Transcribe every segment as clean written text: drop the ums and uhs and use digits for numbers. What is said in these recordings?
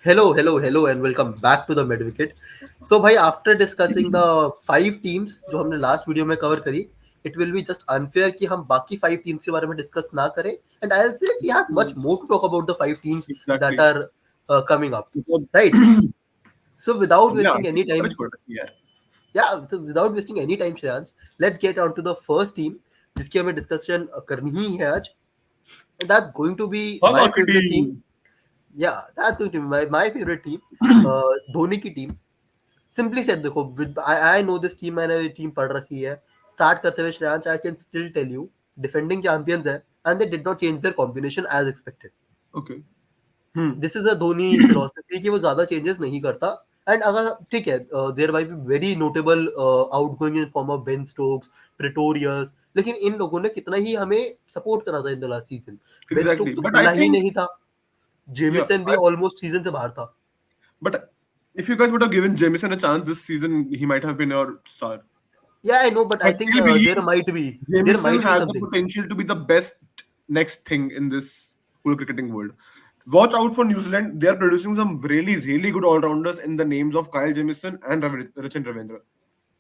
Hello, and welcome back to the Medwicket. So, भाई, after discussing the five teams जो हमने last video में cover करी, it will be just unfair कि हम बाकी five teams के बारे में discuss ना करें. And I'll say we have much more to talk about the five teams that Exactly. are coming up, मतलब right? So, without हमने wasting any आरसीबी ऊपर time, छोड़ रखी है यार. yeah, so without wasting any time, Shreyansh, let's get on to the first team जिसकी हमें discussion करनी ही है आज. And that's going to be हम my आपकी favorite team. Team. Yeah, that's going to be my favorite team. Dhoni की team. Simply set देखो, I know this team, मैंने ये टीम पढ़ रखी है. स्टार्ट करते हुए Shreyansh, I can still tell you defending champions है and they did not change their combination as expected. Okay. This is a Dhoni philosophy कि वो ज्यादा चेंजेस नहीं करता. एंड अगर ठीक है, there why be very notable outgoing in form of Ben Stokes, Pretorius, लेकिन इन लोगों ने कितना ही हमें सपोर्ट करा था in the last season. Ben Exactly. Stokes तो But I खेला ही think नहीं था. yeah. जेमिसन भी ऑलमोस्ट सीजन से बाहर था. But if you guys would have given Jamison a chance this season, he might have been your star. Yeah, I know, but I I think still believe there Jamison might be has the something. potential to be the best next thing in this whole cricketing world. Watch out for New Zealand. They are producing some really, really good all-rounders in the names of Kyle Jamison and Rachin Ravindra.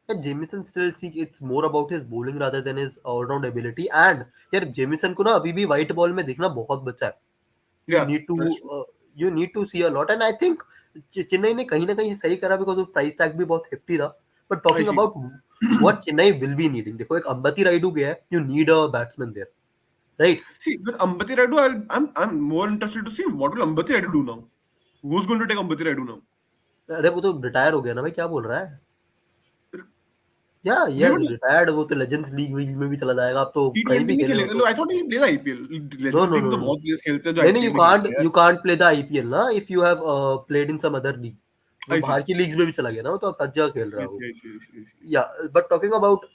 Yeah, Jamison still see it's more about his bowling rather than his all-round ability. And यार Jamison को ना अभी भी white ball में देखना बहुत बचा है. You Yeah, need to that's true. uh, you need to see a lot. And I think Chennai ने कहीं ना कहीं सही करा because वो price tag भी बहुत hefty था. But I talking see. about what Chennai will be needing, देखो एक अंबती राइडू गया है. You need a batsman there, right? See, with Ambati Raidu, I'm more interested to see what will Ambati Raidu do now. Who's going to take Ambati Raidu now? अरे वो तो retire हो गया ना भाई, क्या बोल रहा है. या नहीं यस बट रिटायर्ड, वो तो लेजेंड्स लीग में भी चला जाएगा, अब तो कहीं T20 भी नहीं खेले वो खेलेगा. तो. I thought he plays IPL. No legends no league में नो तो नो बहुत प्लेयर्स खेलते हैं जो नहीं नहीं, आईपीएल में खेलते हैं. You can't play the IPL ना if you have played in some other league. वो आई सी. बाहर की लीग्स में भी चला गया ना, वो तो अब हर जगह खेल रहा आई है वो. सी. I C. I C. I see. या but talking about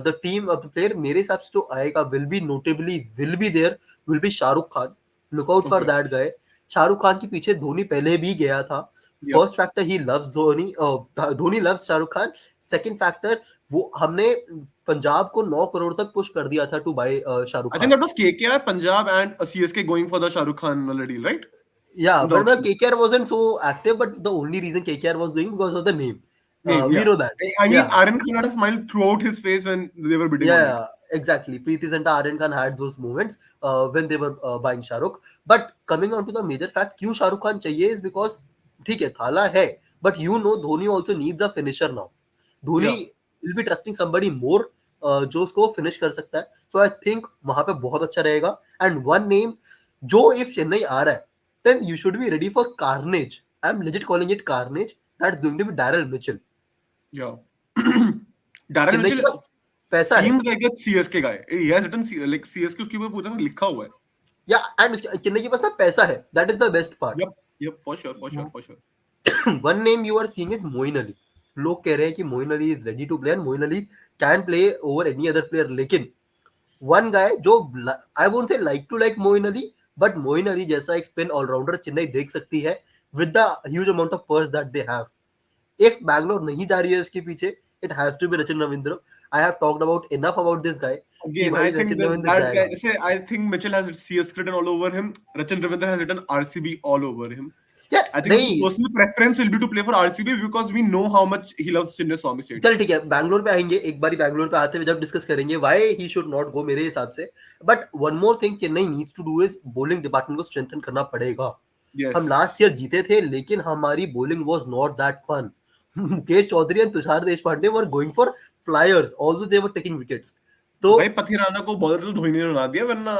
the team of the player, मेरे हिसाब से जो आएगा will be there, will be Shahrukh Khan. Look out for okay. That guy. Shahrukh Khan के पीछे धोनी पहले भी गया था. Yup. First factor he loves Dhoni, Dhoni loves Shahrukh Khan. Second factor, वो हमने पंजाब को 9 करोड़ तक पुश कर दिया था two by Shahrukh I think Khan. That was KKR, Punjab and CSK going for the Shahrukh Khan वाला deal, right? Yeah, in the but auction. KKR wasn't so active. But the only reason KKR was doing because of the name. Name, We yeah. know that. I mean, Yeah, Aaron Khan had a smile throughout his face when they were bidding on it. yeah, exactly. Preeti Zinta, Aryan Khan had those moments when they were buying Shahrukh. But coming on to the major fact, क्यों शाहरुख खान चाहिए is because ठीक है थाला है, but you know Dhoni also needs a finisher now. Dhoni Yeah. will be trusting somebody more जो उसको finish कर सकता है. So I think वहां पे बहुत अच्छा रहेगा. And one name जो if चेन्नई आ रहा है, then you should be ready for carnage. I'm legit calling it carnage. That's going to be Daryl Mitchell. Yeah. Darren Chennai के Mitchell पास पैसा है. seems like a CSK guy. He has written like CSK उसके ऊपर पूरा लिखा हुआ है. या एंड चेन्नई के पास ना पैसा है. That is the best part. Yep. Yep. For sure. For sure. For sure. One name you are seeing is Moeen Ali. लोग कह रहे हैं कि Moeen Ali is ready to play and Moeen Ali can play over any other player. लेकिन one guy जो I won't say like to like Moeen Ali, but Moeen Ali जैसा एक spin allrounder Chennai देख सकती है with the huge amount of purse that they have. If Bangalore नहीं जा रही है उसके पीछे, it has to be Rachin Ravindra. I have talked about enough about this guy कि Again, I भाई think Rachin Ravindra that guy. जाएगा. Say, I think Mitchell has CS written all over him. Rachin Ravindra has written RCB all over him. यार I think his नहीं, personal preference will be to play for RCB because we know how much he loves Chinnaswamy Swami चल Stadium. ठीक है, बैंगलोर पे आएंगे एक बारी. बैंगलोर पे आते हुए जब डिस्कस करेंगे why he should not go मेरे हिसाब से. But one more thing Chennai needs to do is bowling department को स्ट्रेंथन करना पड़ेगा. हम Yes. लास्ट ईयर जीते थे लेकिन हमारी bowling was not that fun. Mukesh Choudhary and Tushar Deshpande were going for flyers although they were taking wickets. तो भाई पथिराना को बॉलर तो धोनी ने बना दिया वरना.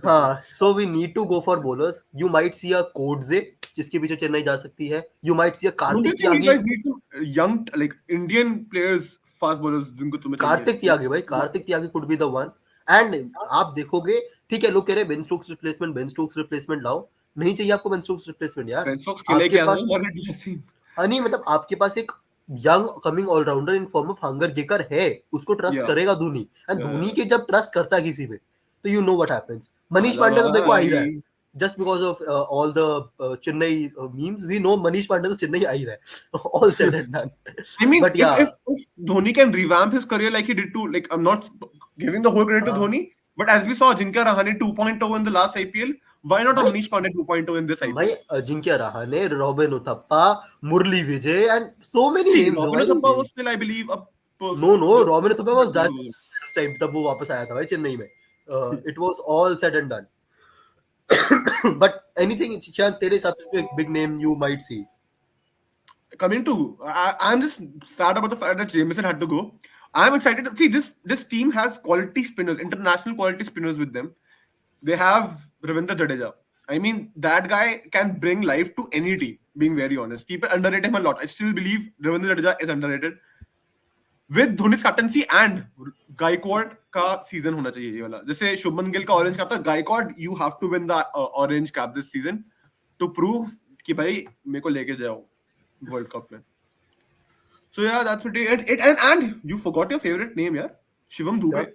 हाँ, so we need to go for bowlers. You might see a Coetzee जिसके पीछे चेन्नई जा सकती है. You might see a Don't you Kartik think you Tyagi. guys need some young like Indian players, fast bowlers जिनको तुम्हें चाहिए? कार्तिक त्यागी भाई, Kartik Tyagi could be the one. And आप देखोगे, ठीक है लोग कह रहे हैं बेन स्टोक्स रिप्लेसमेंट लाओ. नहीं चाहिए आपको बेन स्टोक्स रिप्लेसमेंट यार. Ben Stokes खेले आपके क्या था पास मॉर्गन टीम. नहीं, मतलब आपके पास एक young coming allrounder in form of Hangargekar है. उसको ट्रस्ट Yeah. करेगा धोनी. एंड धोनी के जब ट्रस्ट करता है किसी पे, तो you know what happens. Manish आला पांडे तो देखो आ ही रहा है. भाई. Just because of all the Chennai memes we know Manish Pandey तो चेन्नई आ ही रहा है. All said and done. I mean, बट या if Dhoni can revamp his career like he did to, like, I'm not giving the whole credit to Dhoni, But as we saw Ajinkya Rahane 2.0 in the last IPL, why not a भाई Manish Pandey 2.0 in this भाई IPL? Ajinkya Rahane, Robin Uthappa, Murali Vijay and so many See, names है Robin भाई. Uthappa was still, I believe, a no person. No, Robin Uthappa was done No, उस time, तब वो वापस आया था भाई चेन्नई में. It was all said and done. But anything शायद तेरे हिसाब से एक big name you might see. coming to, I'm just sad about the fact that Jameson had to go. I'm excited to see this team has quality spinners, international quality spinners with them. They have Ravindra Jadeja. I mean, that guy can bring life to any team. Being very honest, people underrate him a lot. I still believe Ravindra Jadeja is underrated. With धोनी's captaincy and Gaikwad का season होना चाहिए ये वाला. जैसे शुभमन गिल का orange cap था, Gaikwad you have to win the orange cap this season to prove कि भाई मेरे को लेके जाओ वर्ल्ड कप में. So yeah, that's what it and you forgot your favorite name, yeah, Shivam क्या? Dubey.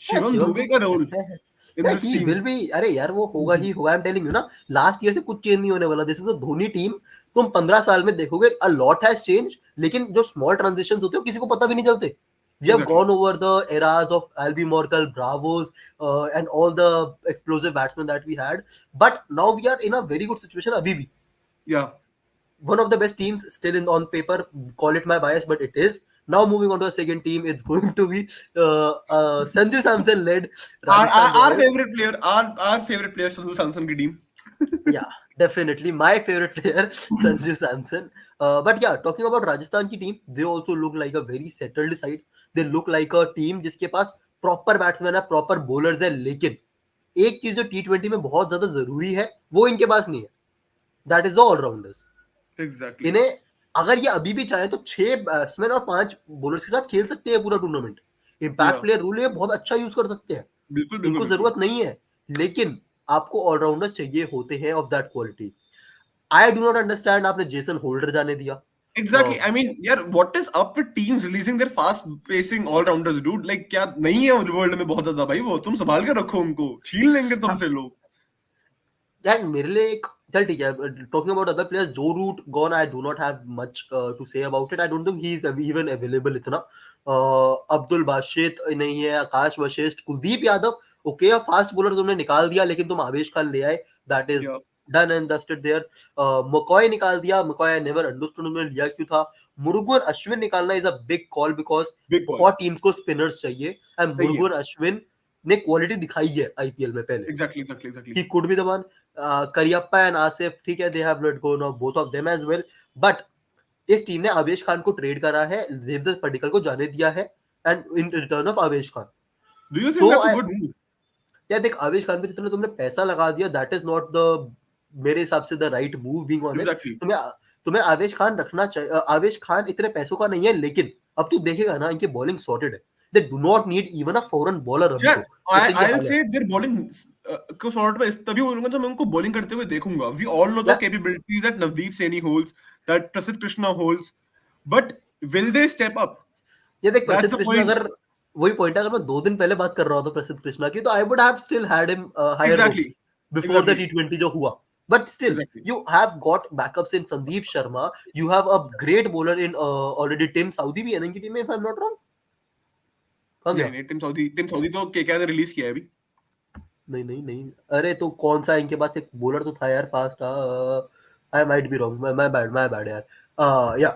Shivam शिवम Dubey का role Dubey in this he will team. Be. अरे यार वो होगा ही होगा. आई एम टेलिंग यू ना, लास्ट ईयर से कुछ चेंज नहीं होने वाला. This is a Dhoni team. तुम 15 साल में देखोगे अ लॉट हैज चेंज, लेकिन जो स्मॉल ट्रांजिशंस होते हैं किसी को पता भी नहीं चलते. We have Exactly. gone over the eras of Albie Morkel, Bravos, and all the explosive batsmen that we had. But now we are in a very good situation. Abhi bhi. Yeah. One of the best teams still in on paper. Call it my bias, but it is. Now moving on to a second team, it's going to be Sanju Samson led Rajasthan Our Royals. favorite player, our favorite player, Sanju Samson की team. Yeah, definitely my favorite player, Sanju Samson. But yeah, talking about Rajasthan की team, they also look like a very settled side. They look like a team जिसके पास proper batsman है, proper bowlers है. लेकिन एक चीज जो T20 में बहुत ज्यादा जरूरी है वो इनके पास नहीं है. That is the allrounders. Exactly. इन्हें अगर ये अभी भी चाहे तो 6 बैट्समैन और 5 बॉलर्स के साथ खेल सकते हैं पूरा tournament. Impact Yeah. Player rule ये बहुत अच्छा यूज कर सकते हैं. बिल्कुल बिल्कुल इनको बिल्कुल. जरूरत नहीं है, लेकिन आपको ऑलराउंडर्स चाहिए होते हैं of that quality. I do not understand आपने जेसन होल्डर जाने दिया. Exactly. I mean, yeah, what is up with teams releasing their fast pacing all rounders, dude? Like क्या नहीं है वर्ल्ड में बहुत ज्यादा भाई, वो तुम संभाल के रखो उनको, छीन लेंगे तुमसे लोग. यार मेरे लिए एक, चल ठीक है, talking about other players, Joe Root gone, I do not have much to say about it. I don't think he is even available इतना. अब्दुल बाशित नहीं है, Akash Vashisht, Kuldeep Yadav. Okay, fast bowler तुमने निकाल दिया, लेकिन तुम आवेश खान ले आए. That is Yeah. Done and dusted there. McCoy निकाल दिया. मकॉय आई नेवर अंडरस्टूड उन्होंने लिया क्यों था. मुरुगन अश्विन निकालना is a big call, because Big call. बहुत टीम्स को स्पिनर्स चाहिए. एंड सही है. मुरुगन अश्विन ने क्वालिटी दिखाई है आईपीएल में पहले. Exactly. He could be the one. Karyappa and Asif, ठीक है, they have let go now, both of them as well. But इस टीम ने आवेश खान को ट्रेड करा है, देवदत्त पडिक्कल को जाने दिया है, एंड इन रिटर्न ऑफ आवेश Khan. Do you think So that's a good move? यार देख, आवेश खान पे जितना तुमने पैसा लगा दिया, दैट इज नॉट द, मेरे हिसाब से the right move. Being honest, Exactly. तुम्हें आवेश खान रखना चाहिए. आवेश खान इतने पैसों का नहीं है, लेकिन अब तू देखेगा ना, इनकी बॉलिंग सॉर्टेड है. They do not need even a foreign bowler अभी Yeah, तो. जैसे इनके I'll हाल है. say their bowling को सॉर्ट में तभी बोलूंगा जब मैं उनको बॉलिंग करते हुए देखूंगा. We all know the Yeah. capabilities that Navdeep Saini holds, that Prasidh Krishna holds, but will they step up? ये देख, That's प्रसिद्ध the कृष्णा, point. अगर वही पॉइंट है, अगर मैं 2 दिन पहले बात कर रहा होता प्रसिद्ध कृष्णा की, तो I would have still had him higher hopes Exactly. Before the Exactly. T20 जो हुआ. But still Exactly. You have got backups in Sandeep Sharma. You have a great bowler in already. Tim Southee भी है ना इनकी टीम में, if I am not wrong. कहां गया? नहीं टीम सऊदी तो केकेआर ने रिलीज किया है अभी. नहीं, अरे तो कौन सा इनके पास एक बॉलर तो था यार fast. I might be wrong, my bad यार. या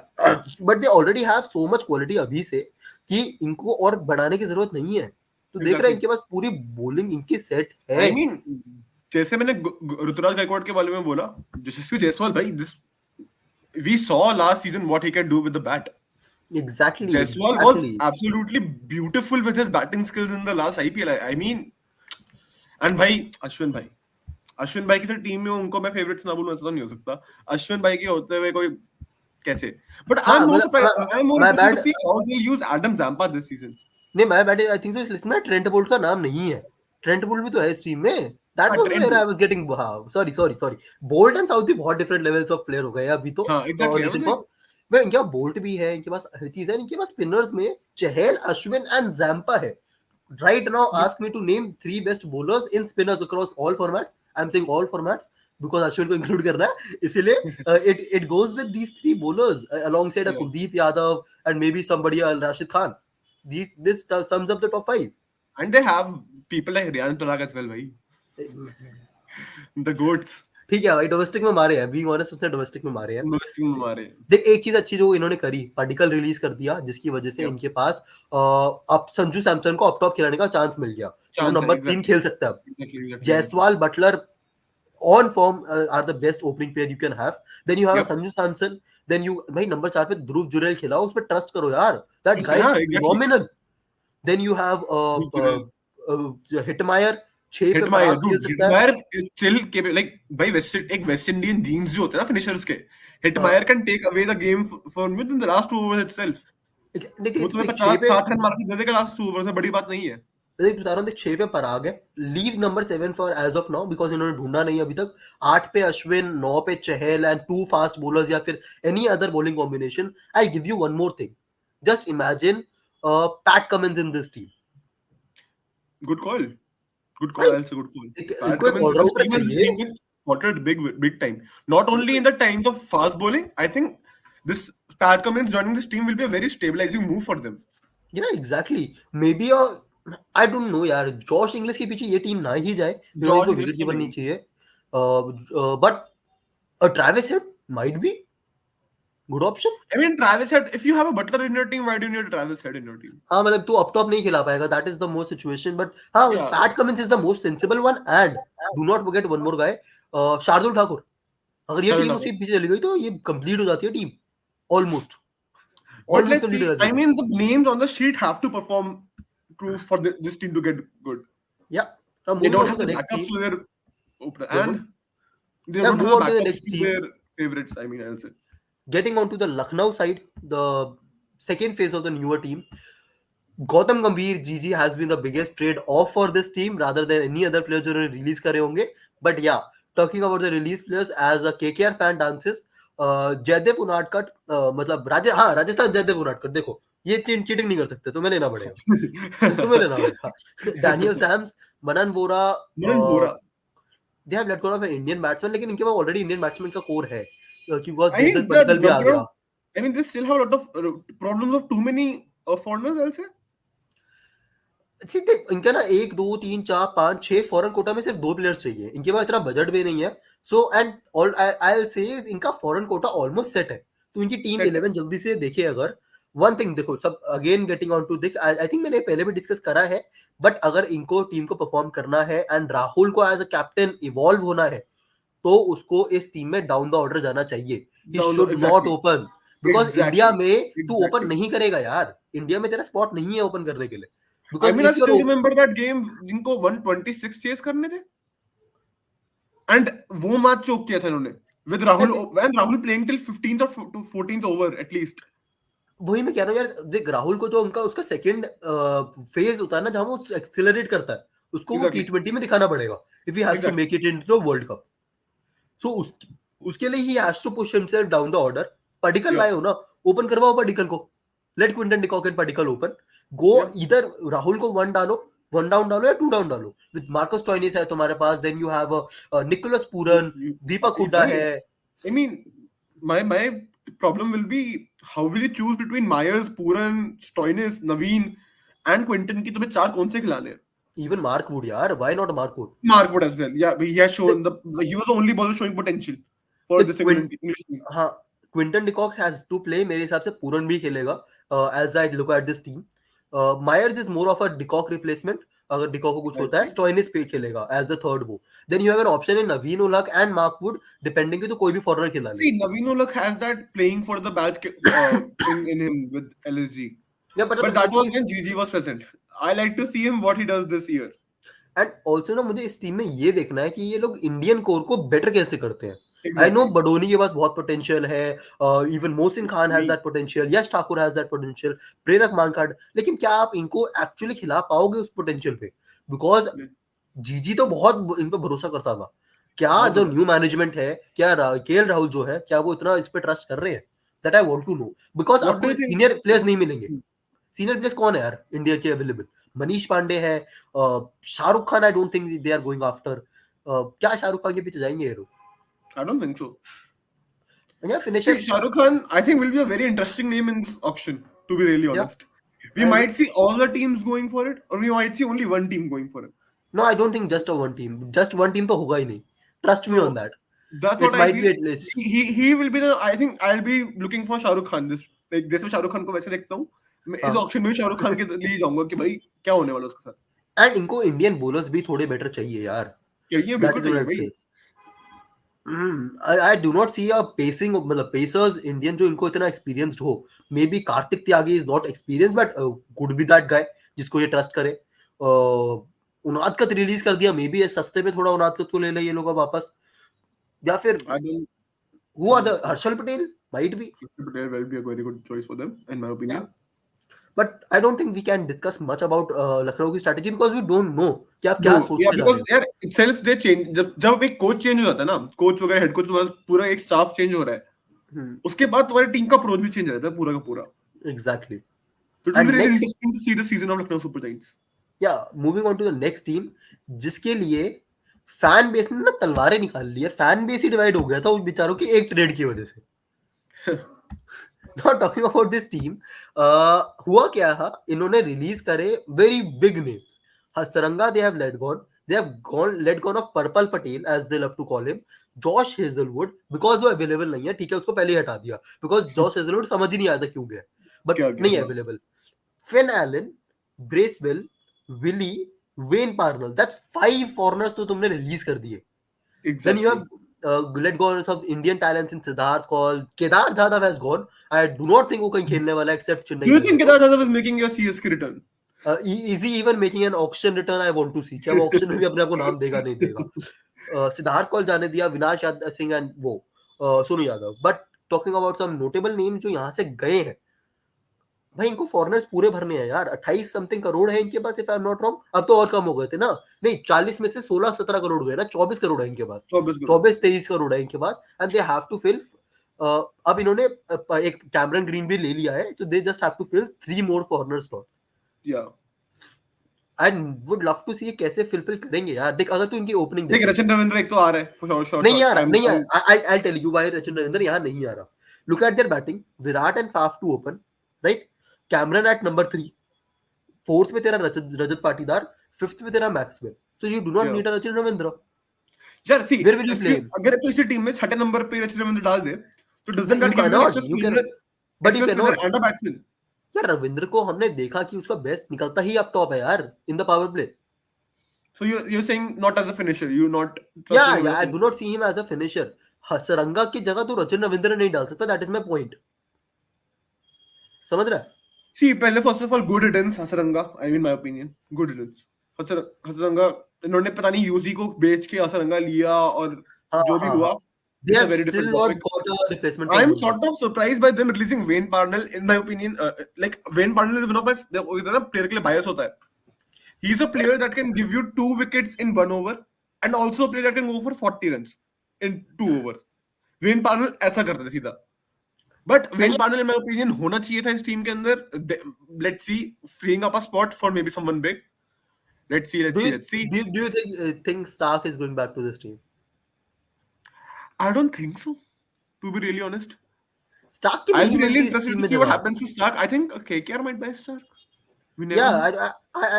but they already have so much quality अभी से कि इनको और बढ़ाने की जरूरत नहीं है. तो देख रहे हैं Exactly. इनके पास पूरी बॉलिंग इनकी सेट है. I mean, जैसे मैंने ऋतुराज गायकवाड के बारे में बोला, यशस्वी जायसवाल भाई, this we saw last season what he can do with the bat. Exactly. Jaiswal was absolutely beautiful with his batting skills in the last IPL. I mean, and भाई अश्विन भाई की सिर्फ टीम में उनको मैं फेवरेट्स ना बोलूं ऐसा तो नहीं हो सकता. अश्विन भाई के होते हुए कोई कैसे? But हाँ, I'm more मतलब surprised. I'm more my interested bad. to see how they'll use Adam Zampa this season. नहीं, my bad. I think so इस लिस्ट में ट्रेंट बोल्ट का नाम नहीं है. ट्रेंट बोल्ट भी तो है इस टीम में. दैट हाँ, was Trent where I Bolt. Was getting. हाँ, सॉरी. बोल्ट एंड साउथी बहुत डिफरेंट लेवल्स ऑफ प्लेयर हो गए हैं अभी तो. हाँ, exactly. I was recent like, में इनके पास बोल्ट भी है, इनके पास हर चीज है. इनके पास स्पिनर्स में चहल, अश्विन एंड जैम्पा है. Right now, ask me to name 3 best bowlers in spinners across all formats. I'm saying all formats because Ashwin को include करना है. इसीलिए it goes with these 3 bowlers alongside a Yeah. Kuldeep Yadav and maybe somebody Rashid Khan. This sums up the top 5. And they have people like Ryan Tulak as well, bhai. The goats. ठीक है भाई, domestic में मारे हैं, being honest उसने domestic में मारे हैं। University में मारे. देख एक चीज अच्छी जो इन्होंने करी, पार्टिकल रिलीज कर दिया, जिसकी वजह से Yep. इनके पास अब संजू सैमसन को अप टॉप खिलाने का चांस मिल गया, तो Chance है, नंबर 3 exactly. खेल सकता है अब। Exactly. Jaiswal, Buttler on form are the best opening pair you can have. Then you have Yep. Sanju Samson. Then you भाई नंबर 4 पे ध्रुव जुरेल खेला, उस पे ट्रस्ट करो यार, that Yes, guy is yeah, exactly. phenomenal. Then you have Dhruv Jurel. Hitmeyer 6 पे Hitmeyer, पराग खेल dude, सकता है। Hitmeyer is still capable. Like भाई एक West Indian genes जो होते हैं ना finishers के, Hitmeyer can take away the game from within the last 2 overs itself. वो तुम्हें 50-60 रन मार के दे देगा लास्ट 2 ओवर्स में, बड़ी बात नहीं है. देख बता रहा हूँ, देख 6 पे पराग है, leave number 7 for as of now because इन्होंने ढूंढा नहीं अभी तक। 8 पे अश्विन, 9 पे चहल एंड 2 फास्ट बॉलर्स या फिर any other bowling combination. I give you one more thing, just imagine PAT Cummins in this team. Good call. Good call. Right. Also good call. इनको एक ऑलराउंडर चाहिए। Team is spotted big time. Not only in the times of fast bowling, I think this Pat Cummins joining this team will be a very stabilizing move for them. Yeah, exactly. Maybe I don't know यार, Josh Inglis के पीछे ये team ना ही जाए, Josh इनको Inglis wicket तो keeper नहीं नहीं. चाहिए, but Travis head might be good option. I mean, Travis Head. If you have a Butler in your team, why do you need Travis Head in your team? हाँ मतलब तू up top नहीं खिला पाएगा, that is the most situation, but हाँ Yeah. Pat Cummins is the most sensible one. And do not forget one more guy, Shardul Thakur. अगर ये Shardul team Thakur. उसके पीछे चली गई तो ये कंप्लीट हो जाती है team, almost But let's complete see. हो जाती I है। mean, the names on the sheet have to perform for this team to get good. Yeah, They moving don't on have to the the next backups team. to their opener, They and they Yeah, don't move have on to the backups next to team. their favorites. I mean, I'll say. Getting on to the Lucknow side, the second phase of the newer team, Gautam Gambhir GG has been the biggest trade off for this team rather than any other player जो उन्होंने release करे होंगे। But yeah, talking about the release players, as a KKR fan dances, Jaydev Unadkat, मतलब राजस्थान जयदेव उनाडकट, देखो ये cheating नहीं कर सकते, तुम्हें लेना पड़ेगा, तुम्हें लेना पड़ेगा। Daniel Sams, Manan Vora, Manan Bora. They have let go of an Indian batsman, लेकिन इनके पास ऑलरेडी इंडियन बैट्समैन का कोर है, क्योंकि I देवदत्त mean, पडिक्कल भी आ गया। I mean, they still have a lot of problems of too many foreigners. I'll say. सीधे इनका ना 1 2 3 4 5 6 फॉरेन कोटा में सिर्फ 2 प्लेयर्स चाहिए, इनके पास इतना बजट भी नहीं है। So and all I will say इनका फॉरेन कोटा ऑलमोस्ट सेट है, तो इनकी टीम Set है. 11 जल्दी से देखिए। अगर वन थिंग देखो, सब अगेन गेटिंग ऑन टू दिक, आई थिंक मैंने पहले भी डिस्कस करा है, बट अगर इनको टीम को परफॉर्म करना है एंड राहुल को एज अ कैप्टन इवॉल्व होना है, तो उसको इस टीम में डाउन द ऑर्डर जाना चाहिए। ही should not open, because India में तू ओपन नहीं करेगा यार, इंडिया में तेरा स्पॉट नहीं है ओपन करने के लिए। I mean, I still remember that game जिनको 126 चेस करने थे, and वो मैच चोक किया था इन्होंने with Rahul, and Rahul playing till 15th or 14th over at least. वही मैं कह रहा हूँ यार, देख राहुल को जो उनका उसका सेकंड फेज होता है ना, जहां वो एक्सेलरेट करता है, उसको वो T20 में दिखाना पड़ेगा if he has to make it into the World Cup. So उसके लिए he has to push himself down the order. Padikkal लाए हो ना, ओपन करवाओ पडिक्कल को, let Quinton de Kock and Padikkal open, go इधर राहुल को 1 डालो, 1 डाउन डालो या 2 डाउन डालो, विद मार्कस स्टोइनिस है तुम्हारे पास, then you have Nicholas Pooran, Deepak Hooda है। I mean, my problem will be how will you choose between Myers, Puran, Stoinis, Naveen and Quinton की तुम्हें 4 कौन से खिलाने हैं? Even Mark Wood यार, why not Mark Wood? Mark Wood as well. Yeah, he has shown he was the only bowler showing potential for this English team. हाँ, Quinton de Kock has to play, मेरे हिसाब से पूरन भी खेलेगा, as I look at this team. Myers is more of a de Kock replacement, अगर de Kock को कुछ होता है, Stoinis पे खेलेगा as the third bow. Then you have an option in Naveen Ulak and Mark Wood, depending कि तो कोई भी foreigner खिला ले। See, Naveen Ulak has that playing for the badge in him with LSG. Yeah, but that was when GG was present. I like to see him what he does this year. And also ना मुझे इस team में ये देखना है कि ये लोग इंडियन कोर को बेटर कैसे करते हैं। I know बडोनी के पास बहुत पोटेंशियल है, even Mohsin Khan has that potential, Yash Thakur has that potential, प्रेरक मानकाड, लेकिन क्या आप इनको एक्चुअली खिला पाओगे उस पोटेंशियल पे? बिकॉज जीजी तो बहुत इन पे भरोसा करता था, क्या जो न्यू मैनेजमेंट है, क्या केएल राहुल जो है, क्या वो इतना इस पे ट्रस्ट कर रहे हैं? That I want to know, because आपको सीनियर प्लेयर्स नहीं मिलेंगे। सीनियर प्लेयर्स कौन है यार इंडिया के अवेलेबल? मनीष पांडे है, Shahrukh Khan, I don't think they are going after, क्या शाहरुख खान के पीछे जाएंगे ये लोग? I don't think so. Yeah, finisher. Shah Rukh Khan, I think, will be a very interesting name in this auction, to be really honest. We might see all the teams going for it, or we might see only one team going for it. No, I don't think just a one team. Just one team तो होगा ही नहीं. Trust me on So that. that's what It I might feel. be at least. He will be the. I think I'll be looking for Shahrukh Khan. Just like जैसे मैं शाहरुख खान को वैसे देखता हूँ, मैं इस हाँ. ऑक्शन में भी शाहरुख खान के लिए जाऊंगा कि भाई क्या होने वाला है उसके साथ. And इनको इंडियन bowlers भी थोड़े better चाहिए यार. चाहिए, That बिल्कुल is what चाहिए I'll भाई. say. I do not see a pacing मतलब pacers Indian जो इनको इतना experienced हो. Maybe Kartik Tyagi is not experienced but could be that guy जिसको ये trust करे. उनादकत रिलीज कर दिया. मे बी सस्ते में थोड़ा उनादकत को ले ले ये लोग वापस. या फिर I don't. who are the Harshal Patel might be. Patel will be a very good choice for them, in my Yeah. opinion. But I don't think we can discuss much about Lucknow की strategy because we don't know कि आप क्या No, सोचते yeah, जा रहे because हो. यार itself they change. जब एक कोच चेंज हो जाता है ना, कोच वगैरह हेड कोच तुम्हारा पूरा एक स्टाफ चेंज हो रहा है, Hmm. उसके बाद तुम्हारी टीम का अप्रोच भी चेंज रहता है पूरा का पूरा. Exactly. So it will be And really next, interesting to see the season of Lucknow Super Giants. yeah, moving on to the next team जिसके लिए फैन बेस ने ना तलवारें निकाल ली है. फैन बेस ही डिवाइड हो गया था उन बेचारों की एक ट्रेड की वजह से. Not talking about this team. हुआ क्या था, इन्होंने रिलीज करे very big names. Saranga they have let gone. They have let gone of Purple Patel as they love to call him. Josh Hazelwood because वो available नहीं है. ठीक है, उसको पहले ही हटा दिया because Josh Hazelwood समझ ही नहीं आया था क्यों गया, बट क्या नहीं है गया? Available. Finn Allen, Bracewell, Willie, Wayne Parnell. That's 5 foreigners तो तुमने रिलीज कर दिए. Then you Exactly. have let go of Indian talents in Siddharth Kaul. Kedar Jadhav has gone. I do not think वो कहीं खेलने वाला है except Do Chennai you में think तो. Kedar Jadhav is making your CSK return? Is he even making an auction return? I want to see. क्या वो auction में भी अपने आप को नाम देगा नहीं देगा. सिद्धार्थ कौल जाने दिया, विनाश सिंह एंड वो Sonu Yadav. But talking about some notable name जो यहाँ से गए हैं, भाई इनको फॉरेनर्स पूरे भरने हैं यार. 28 समथिंग करोड़ है इनके पास, if I am not wrong. अब तो और कम हो गए थे ना. नहीं, 40 में से 16-17 करोड़ गए ना. 24 करोड़ है इनके पास. 24-23 करोड़ है इनके पास. And they have to fill. अब इन्होंने एक कैमरन ग्रीन भी ले लिया है, तो they just have to fill 3 more foreigner slots. Yeah. I would love to see कैसे फिल करेंगे यार. देख, अगर तू इनकी ओपनिंग देख रचिन रविंद्र एक तो आ रहा है for sure. नहीं आ रहा, I'm- नहीं आ रहा. I'll tell you why Rachin Ravindra यहाँ नहीं आ रहा. Look at their batting. Virat and Faf to open, right? Cameron at number 3. Fourth पे तेरा रजत पाटीदार. Fifth पे तेरा Maxwell. So you do not Yeah. need a Rachin Ravindra. यार see, Where will you if play you- him? अगर तू इसी team में छठे नंबर पे रचिन रविंद्र डाल दे, तो doesn't You that give you an cannot. extra You spinner, can, but you extra spinner cannot. and a batsman? यार रविंद्र को हमने देखा कि उसका बेस्ट निकलता ही अप टॉप है यार in the power play. So you're saying not as a finisher, you not trusting Yeah, him as yeah. a I do not see him as a finisher. सरंगा की जगह तो रचिन रविंद्र नहीं डाल सकता. That is my point. समझ रहा है? See, पहले first of all, good riddance Hasaranga, I mean my opinion, good riddance. Hasaranga इन्होंने पता नहीं यूजी को बेच के हसरंगा लिया और जो भी हुआ, They it's a have very still different not topic. got a replacement for I'm Yuzi. sort of surprised by them releasing Wayne Parnell. In my opinion, like Wayne Parnell is one of my player के लिए bias होता है. He's a player that can give you 2 wickets in 1 over and also a player that can go for 40 runs in 2 overs. Wayne Parnell ऐसा करता था सीधा. But Wayne Parnell, in my opinion, होना चाहिए था इस टीम के अंदर. Let's see, freeing up a spot for maybe someone big. Let's see. Do you think Stark is going back to this team? I don't think so, to be really honest. Stark की I'll नहीं be really मिलती इस interested team to में see what जगह. happens to Stark. I think KKR might buy Stark. We never Yeah, know.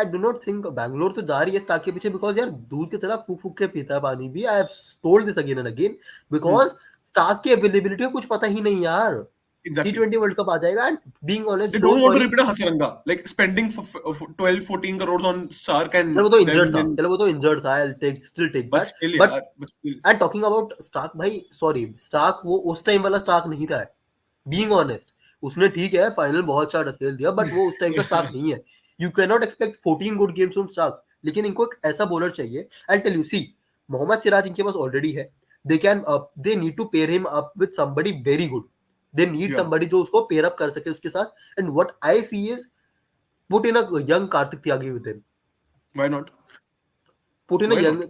I do not think Bangalore तो जा रही है Stark के पीछे because यार दूध की तरह फूक फूक के पीता है पानी भी. I have told this again and again because Stark की availability का कुछ पता ही नहीं यार. Exactly. T20 World Cup आ जाएगा and being honest, They don't want to repeat a Hasaranga, like spending for 12-14 crores on Stark and चलो वो तो them injured था. then- चलो वो तो injured था. I'll still take but that. still, But यार, but still. and talking about Stark भाई, sorry, Stark वो उस टाइम वाला Stark नहीं रहा है. Being honest, उसने ठीक है फाइनल बहुत अच्छा खेल दिया बट वो उस टाइम का Stark नहीं है. You cannot expect 14 good games from Stark. लेकिन इनको एक ऐसा बॉलर चाहिए. I'll tell you, see, Mohammad Siraj इनके पास ऑलरेडी है. They need to pair him up with somebody very good. They need Yeah. somebody जो उसको pair up कर सके उसके साथ. And what I see is put in a young Kartik Tyagi with him. Why not? Put in a Why young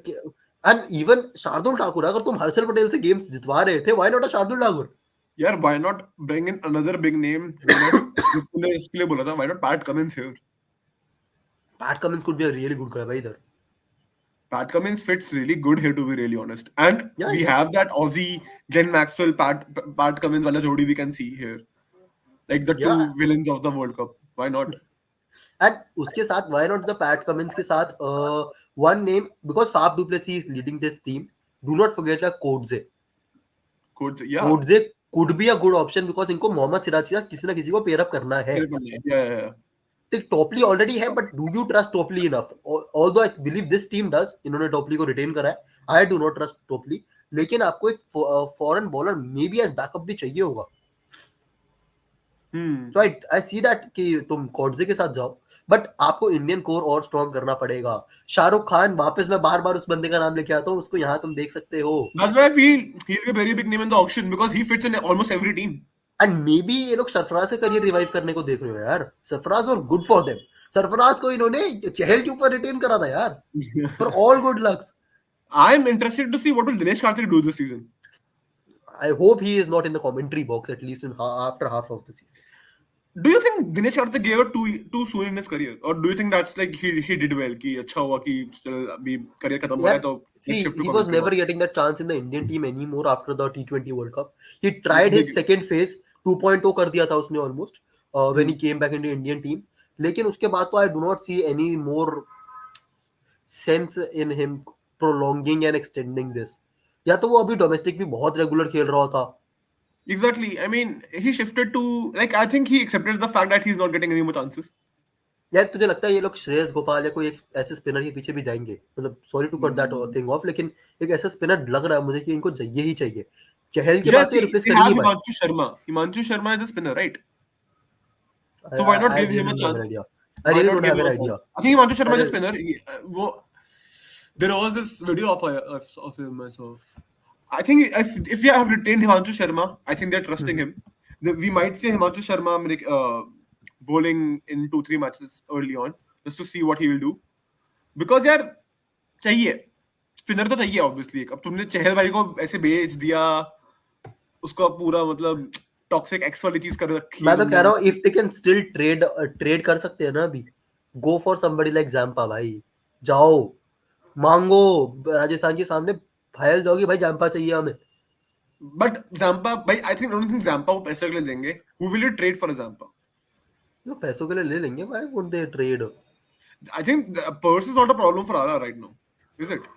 and even Shardul Thakur. अगर तुम हर्षल पटेल से games जितवा रहे थे, why not a Shardul Thakur? यार, why not bring in another big name? तूने इसके लिए बोला था, why not Pat Cummins here? Pat Cummins could be a really good guy भाई इधर. Pat Cummins fits really good here, to be really honest. And Yeah, we yes. have that Aussie Glenn Maxwell Pat Cummins wala jodi we can see here, like the Yeah. two villains of the World Cup. Why not? And उसके साथ why not the Pat Cummins के साथ one name, because Faf du Plessis is leading this team, do not forget Coetzee. Coach, yeah. Coetzee could be a good option because इनको मोहम्मद सिराज के साथ किसी ना किसी को पेयर अप करना है. Yeah. टॉपली ऑलरेडी है, but do you trust Topley enough? Although I believe this team does, इन्होंने टॉपली को रिटेन करा है. I do not trust Topley, लेकिन आपको एक foreign bowler maybe as backup भी चाहिए होगा. तो आई सी दैट कि तुम कॉड्जे के साथ जाओ, बट आपको इंडियन कोर और स्ट्रॉन्ग करना पड़ेगा. शाहरुख खान वापस, मैं बार बार उस बंदे का नाम लेके आता हूँ, उसको यहाँ तुम देख सकते हो. That's why I feel he'll be a very big name in the auction because he fits in almost every team. And may be ये लोग सरफराज का करियर रिवाइव करने को देख रहे हो यार. सरफराज और गुड फॉर देम. सरफराज को इन्होंने चहल के ऊपर रिटेन करा था यार. For all good lux. I'm interested to see what will Dinesh Karthik do this season. I hope he is not in the commentary box at least after half of the season. Do you think Dinesh Karthik gave up too soon in his career, or do you think that's like he did well? कि अच्छा हुआ कि चल अभी career खत्म हो गया तो See, shift to he was commentary never box. getting that chance in the Indian team anymore after the T20 World Cup. He tried his second phase 2.0 कर दिया था उसने almost when he came back into Indian team. लेकिन उसके बाद तो I do not see any more sense in him prolonging and extending this. या तो वो अभी डोमेस्टिक भी बहुत रेगुलर खेल रहा था. Exactly. I mean, he shifted to like I think he accepted the fact that he's not getting any more chances. यार तुझे लगता है ये लोग श्रेयस गोपाल या कोई एक ऐसे स्पिनर के पीछे भी जाएंगे? मतलब sorry to cut that thing off, लेकिन एक ऐसा स्पिनर लग रहा है मुझे कि इनको चाहिए ही चाहिए. चहल के Yeah, बाद से see, रिप्लेस they कर have नहीं पाए. Himanshu Sharma. Himanshu Sharma is a spinner, right? So why not I give him really a don't have an chance? idea. I Why really not don't give have him an a idea. chance? I think Himanshu Sharma is a I- spinner. There was this video of him. So I think if you have retained Himanshu Sharma, I think they're trusting him. We might see Himanshu Sharma bowling in 2-3 matches early on just to see what he will do. Because यार चाहिए spinner तो चाहिए obviously. अब तुमने चहल भाई को ऐसे बेच दिया, उसका पूरा मतलब टॉक्सिक एक्स वाली चीज कर रखी मैं है तो कह तुमने. रहा हूँ if they can still trade कर सकते हैं ना अभी, go for somebody like Zampa. भाई जाओ मांगो राजस्थान के सामने, फाइल जाओगी भाई जैम्पा चाहिए हमें. बट Zampa भाई आई थिंक Zampa को पैसे के लिए देंगे. Who will you trade for a Zampa? तो पैसों के लिए ले लेंगे. भाई would they trade? I think the purse is not a problem for Ara right now, is it?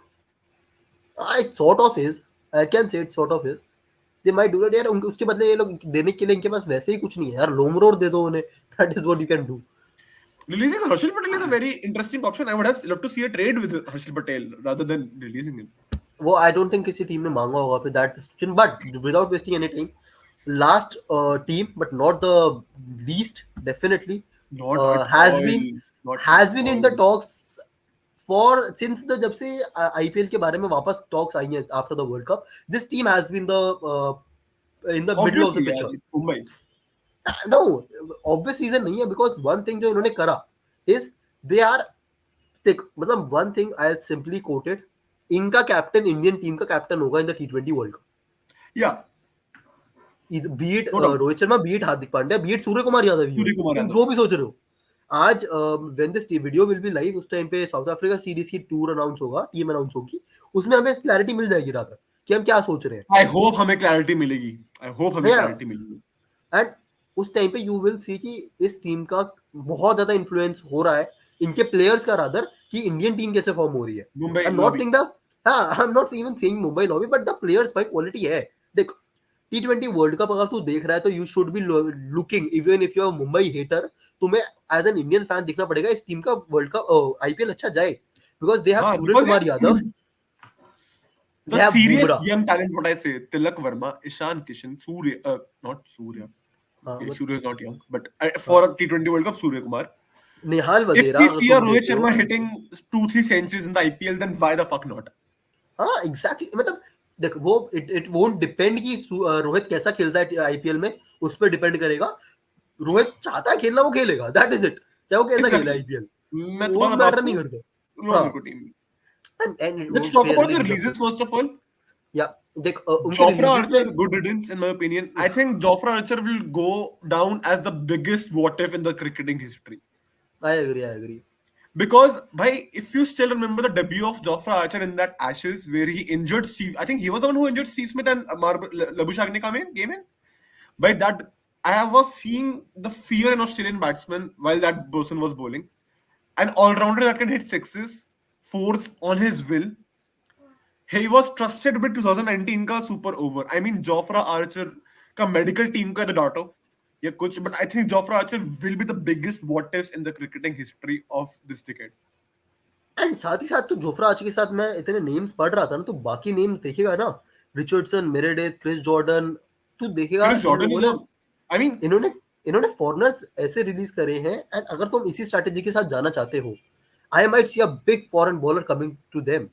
It sort of is. I can say it sort of is. They might do it यार. उसके बदले ये लोग देने के लिए इनके पास वैसे ही कुछ नहीं है यार. लोमरोड दे दो उन्हें. That is what you can do. Releasing Harshal Patel is a very interesting option. I would have loved to see a trade with Harshal Patel rather than releasing him. वो I don't think किसी team ने मांगा होगा फिर that situation. But without wasting any time, last team but not the least, definitely Not at has all. been Not has at been in all. the talks for since the जब से IPL के बारे में वापस talks आई हैं after the World Cup. This team has been the in the middle of the Obviously, yeah, picture. it's Mumbai. No, obvious reason नहीं है because one thing जो इन्होंने करा is they are देख मतलब one thing I'll simply quote it. इनका captain Indian team का captain होगा in the T20 world cup. Yeah, be it No doubt. Rohit Sharma, be it Hardik Pandya, be it Suryakumar Yadav ही हो. सूर्य कुमार तुम यादव. जो भी सोच रहे हो. आज when this video will be live, उस टाइम पे साउथ अफ्रीका सीरीज की टूर अनाउंस होगा, टीम अनाउंस होगी. उसमें हमें क्लैरिटी मिल जाएगी रात कि हम क्या सोच रहे हैं. I hope हमें clarity मिलेगी. I hope हमें Yeah. clarity मिलेगी. एंड उस टाइम पे यू विल सी कि इस टीम का बहुत ज्यादा इन्फ्लुएंस हो रहा है, इनके प्लेयर्स का रादर, कि इंडियन टीम कैसे फॉर्म हो रही है. Mumbai I'm not lobby. saying the I'm not even saying Mumbai lobby, but the players by quality है. देख T20 वर्ल्ड कप अगर तू देख रहा है तो you should be looking, even if you are Mumbai hater, तुम्हें एज एन इंडियन फैन दिखना पड़ेगा इस टीम का वर्ल्ड कप आईपीएल अच्छा जाए, बिकॉज दे हैव हाँ, सूर्य because Kumar Yadav, The they have serious Bumrah. young talent, what I say, Tilak Verma, Ishan Kishan, Surya, not Surya. Okay, but Surya is not young, but for a T20 World Cup, Surya Kumar. Nihal If Wadhera we अगर see a तुम Rohit देखो, Sharma hitting 2-3 centuries in the IPL, then why the fuck not? हाँ exactly. मतलब देख वो it won't depend कि रोहित कैसा खेलता है आईपीएल में, उस पर डिपेंड करेगा. रोहित चाहता है खेलना, वो खेलेगा, दैट इज इट. चाहे वो कैसा खेले Exactly. आईपीएल, मैं वो तुम्हारा मैटर बाप नहीं हूँ, करता. लो हाँ. मेरे को team में. And it Let's was talk about fairly the good releases approach. first of all. Yeah, देख उनके Jofra releases Archer, में good riddance in my opinion. I think Jofra Archer will go down as the biggest what if in the cricketing history. I agree. Because, bhai, if you still remember the debut of Jofra Archer in that Ashes where he injured Steve, I think he was the one who injured Steve Smith and Labuschagne came in. By that I was seeing the fear in Australian batsmen while that person was bowling. An all-rounder that can hit sixes, fourth on his will. He was trusted with 2019 का super over. I mean, Jofra Archer का medical team का the daughter. या कुछ, but I think Jofra Archer will be the biggest what ifs in the cricketing history of this decade. And साथ ही साथ तो Jofra Archer के साथ मैं इतने नेम्स पढ़ रहा था ना, तो बाकी नेम देखेगा ना, रिचर्डसन, मेरेडेथ, क्रिस जॉर्डन, तू देखेगा Chris इन Jordan लोगों is ने a, I mean, इन्होंने इन्होंने फॉरनर्स ऐसे रिलीज करे हैं, एंड अगर तुम इसी स्ट्रैटेजी के साथ जाना चाहते हो, I might see a big foreign bowler coming to them,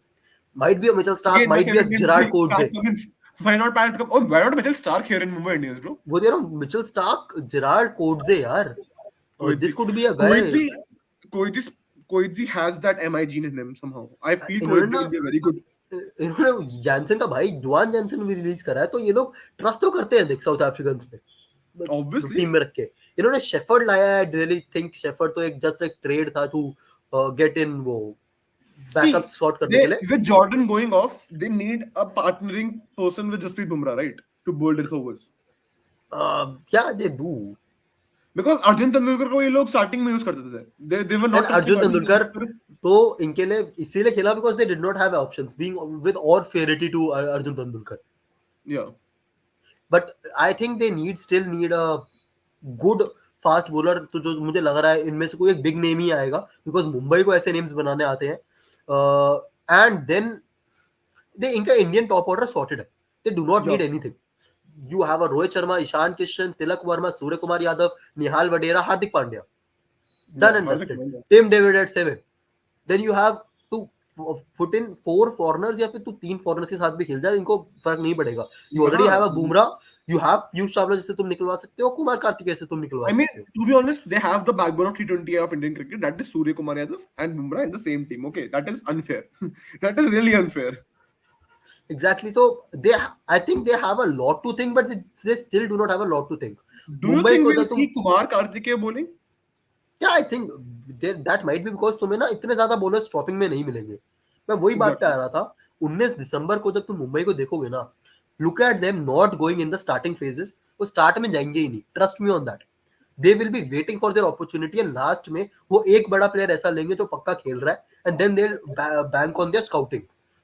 might be a Mitchell Starc, again my might be a favorite name, Gerald like Pat Coetzee. Cummins. Why not Pat Cummins? Oh, why not Mitchell Stark here in Mumbai Indians, bro? वो दे रहा हूँ, Mitchell Starc, Gerrard कोटजे यार, Koidzi. This could be a guy. Koidzi, Koidzi, Koidzi has that MI gene in him somehow. I feel इन्होंने Koidzi ना will be a very good. इन्होंने Jansen का भाई जुआन जैनसन भी रिलीज करा है, तो ये लोग ट्रस्ट तो करते हैं देख साउथ अफ्रीकन पे Obviously. टीम में रख के. इन्होंने शेफर्ड लाया है, रियली थिंक शेफर्ड तो एक जस्ट एक ट्रेड था टू गेट इन वो बैकअप See, शॉट करने के they लिए. with Jordan going off, they need a partnering person with Jasprit Bumrah, right? To bowl their overs. क्या they do. Because Arjun Tendulkar को ये लोग starting में use करते थे. They were and not trusting Arjun Arjun Tendulkar Tendulkar. तो इनके लिए इसीलिए खेला because they did not have options being with और फेयरिटी to Arjun Tendulkar. Yeah. But I think they need still need a good fast bowler. तो जो मुझे लग रहा है इनमें से कोई एक बिग नेम ही आएगा, बिकॉज मुंबई को ऐसे नेम्स बनाने आते हैं. एंड देन दे इनका इंडियन टॉप ऑर्डर सॉर्टेड है. They do not Yeah. Need anything. You have a Rohit Sharma, Ishan Kishan, Tilak Verma, Surya Kumar Yadav, Nihal Vadera, Hardik Pandya. Done Yeah. and Hardik dusted. Pandya. Tim David at 7. Then you have to put in 4 foreigners या फिर तू 3 foreigners के साथ भी खेल जाए, इनको फर्क नहीं पड़ेगा. You already have a Bumrah, you have Piyush Chawla जिससे तुम निकलवा सकते हो, कुमार कार्तिक से तुम निकलवा I mean, सकते हो. to be honest, they have the backbone of T20 of Indian cricket. That is Surya Kumar Yadav and Bumrah in the same team. Okay, that is unfair. That is really unfair. Exactly. So they, I think they have a lot to think, but they still do not have a lot to think. Do you Mumbai think को we'll तो तुम, see Kumar Karthikeya bowling? क्या I think that might be because तुम्हें ना इतने ज्यादा bowler stopping में नहीं मिलेंगे. मैं वही बात पे आ रहा था. 19 दिसंबर को जब तुम मुंबई को देखोगे ना, look at them not going in the starting phases. वो स्टार्ट में जाएंगे ही नहीं, trust me on that. They will be waiting for their opportunity, and last में वो एक बड़ा प्लेयर ऐसा लेंगे जो पक्का खेल रहा है, and then they bank on their scouting.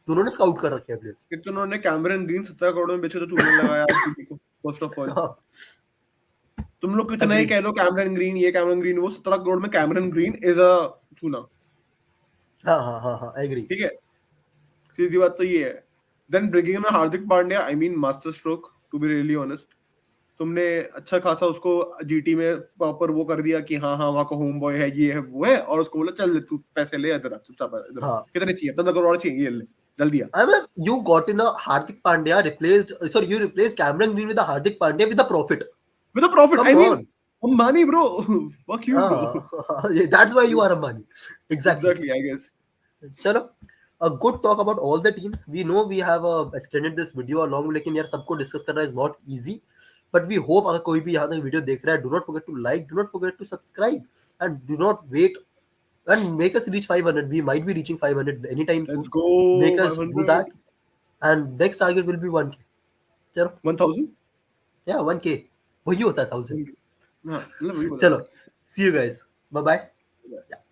तो उन्होंने स्काउट कर रखे हैं प्लेयर्स. कि तो उन्होंने कैमरन ग्रीन 17 करोड़ में बेचे तो चूने लगाया आरसीबी को. फर्स्ट ऑफ ऑल, तुम लोग कितना ही Agreed. कह लो कैमरन ग्रीन ये कैमरन ग्रीन वो, 17 करोड़ में कैमरन ग्रीन इज अ चूना. हाँ हाँ हाँ हाँ, एग्री. ठीक है, सीधी बात तो ये है. Then bringing in Hardik Pandya, I mean master stroke to be really honest. तुमने अच्छा खासा उसको जीटी में प्रॉपर वो कर दिया कि हाँ हाँ वहाँ का होम बॉय है, ये है वो है, और उसको बोला चल तू पैसे ले इधर चुपचाप इधर. हाँ. कितने चाहिए? 15 करोड़ चाहिए, ये ले जल्दी आ. I mean, you got in a Hardik Pandya replaced. Sorry, you replaced Cameron Green with a Hardik Pandya with a profit. With a profit. Come I mean, on. Ambani, bro. Fuck you, bro. Yeah, that's why you are Ambani. Exactly. Exactly, I guess. चलो, a good talk about all the teams. We know we have extended this video along, लेकिन यार सबको discuss करना is not easy. But we hope अगर कोई भी यहाँ तक वीडियो देख रहा है, do not forget to like, do not forget to subscribe, and do not wait and make us reach 500. We might be reaching 500 anytime soon. Let's go. Make us do 500. that, and next target will be 1K. चलो, 1000? yeah, 1K. वही होता है 1000. हाँ, मतलब वही बोला. चलो, see you guys. Bye bye. Bye.